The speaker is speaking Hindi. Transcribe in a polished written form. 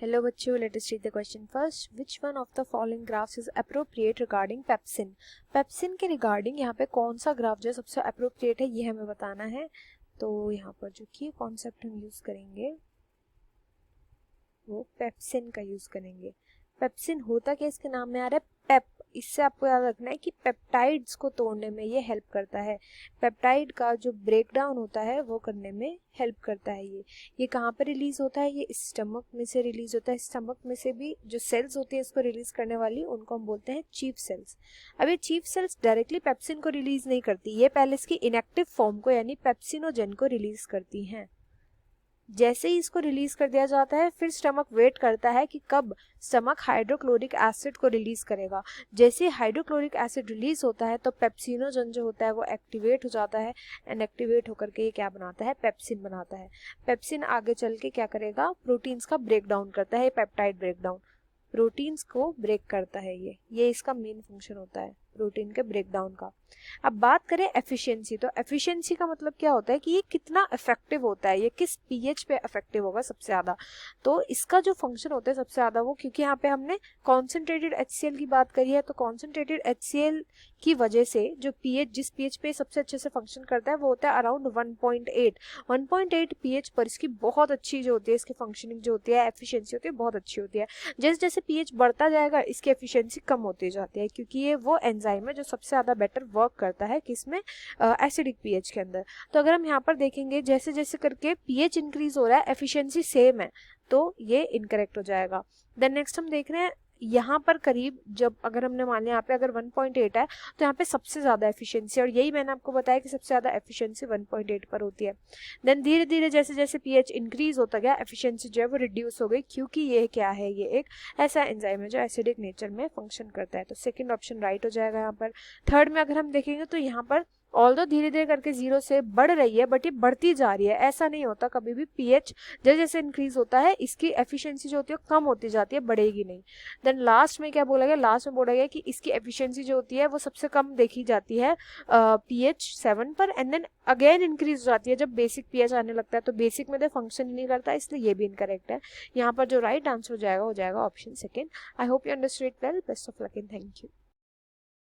Hello बच्चों, let us read the question first. Which one of the following graphs is appropriate regarding pepsin? Pepsin के रिगार्डिंग यहाँ पे कौन सा ग्राफ जो सबसे अप्रोप्रिएट है ये हमें बताना है। तो यहाँ पर जो कि कॉन्सेप्ट हम यूज करेंगे वो पेप्सिन का यूज करेंगे। पेप्सिन होता क्या, इसके नाम में आ रहा है पेप। इससे आपको याद रखना है कि पेप्टाइड्स को तोड़ने में ये हेल्प करता है। पेप्टाइड का जो ब्रेक डाउन होता है वो करने में हेल्प करता है। ये कहाँ पर रिलीज होता है? ये स्टमक में से रिलीज होता है। स्टमक में से भी जो सेल्स होती है इसको रिलीज करने वाली, उनको हम बोलते हैं चीफ सेल्स। अब ये चीफ सेल्स डायरेक्टली पेप्सिन को रिलीज नहीं करती, ये पहले इसकी इनएक्टिव फॉर्म को यानी पेप्सिनोजेन को रिलीज करती हैं। जैसे ही इसको रिलीज कर दिया जाता है फिर स्टमक वेट करता है कि कब स्टमक हाइड्रोक्लोरिक एसिड को रिलीज करेगा। जैसे हाइड्रोक्लोरिक एसिड रिलीज होता है तो पेप्सिनोजन जो होता है वो एक्टिवेट हो जाता है एंड एक्टिवेट होकर के ये क्या बनाता है? पेप्सिन बनाता है। पेप्सिन आगे चल के क्या करेगा? प्रोटीन्स का ब्रेक डाउन करता है। पेप्टाइड ब्रेक डाउन प्रोटीन्स को ब्रेक करता है। ये इसका मेन फंक्शन होता है प्रोटीन के ब्रेकडाउन का। अब बात करें एफिशिएंसी, तो एफिशिएंसी का मतलब क्या होता है कि ये कितना इफेक्टिव होता है, ये किस पीएच पे इफेक्टिव होगा सबसे ज्यादा। तो इसका जो फंक्शन होता है सबसे ज्यादा वो, क्योंकि यहाँ पे हमने कॉन्सेंट्रेटेड HCl की बात करी है, तो कॉन्सेंट्रेटेड HCl की वजह से जो पीएच, जिस पीएच पे सबसे अच्छे से फंक्शन करता है वो होता है अराउंड 1.8 पीएच पर। इसकी बहुत अच्छी जो होती है, इसकी फंक्शनिंग जो होती है, एफिशिएंसी होती है, बहुत अच्छी होती है। जैसे जैसे पीएच बढ़ता जाएगा इसकी एफिशिएंसी कम होती जाती है, क्योंकि ये वो एंजाइम है जो सबसे ज्यादा बेटर वर्क करता है किसमें? एसिडिक पीएच के अंदर। तो अगर हम यहाँ पर देखेंगे जैसे जैसे करके पीएच इंक्रीज हो रहा है एफिशिएंसी सेम है, तो ये इनकरेक्ट हो जाएगा। देन नेक्स्ट हम देख रहे हैं यहाँ पर करीब, जब अगर हमने मान लिया यहाँ पे अगर 1.8 है तो यहाँ पे सबसे ज्यादा एफिशिएंसी, और यही मैंने आपको बताया कि सबसे ज्यादा एफिशिएंसी 1.8 पर होती है। देन धीरे धीरे जैसे जैसे पीएच इंक्रीज होता गया एफिशिएंसी जो है वो रिड्यूस हो गई, क्योंकि ये क्या है? ये एक ऐसा एंजाइम है जो एसिडिक नेचर में फंक्शन करता है। तो सेकेंड ऑप्शन राइट हो जाएगा यहाँ पर। थर्ड में अगर हम देखेंगे तो यहाँ पर ऑल्दो धीरे धीरे करके 0 से बढ़ रही है, बट ये बढ़ती जा रही है। ऐसा नहीं होता कभी भी, पीएच जैसे जैसे इंक्रीज होता है इसकी एफिशिएंसी जो होती है कम होती जाती है, बढ़ेगी नहीं। देन लास्ट में क्या बोला गया? लास्ट में बोला गया कि इसकी एफिशिएंसी जो होती है वो सबसे कम देखी जाती है पीएच 7 पर, एंड देन अगेन इंक्रीज हो जाती है जब बेसिक पीएच आने लगता है। तो बेसिक में तो फंक्शन ही नहीं करता, इसलिए ये भी इनकरेक्ट है। यहाँ पर जो राइट आंसर हो जाएगा option second. I hope you understood well. Best of luck and thank you.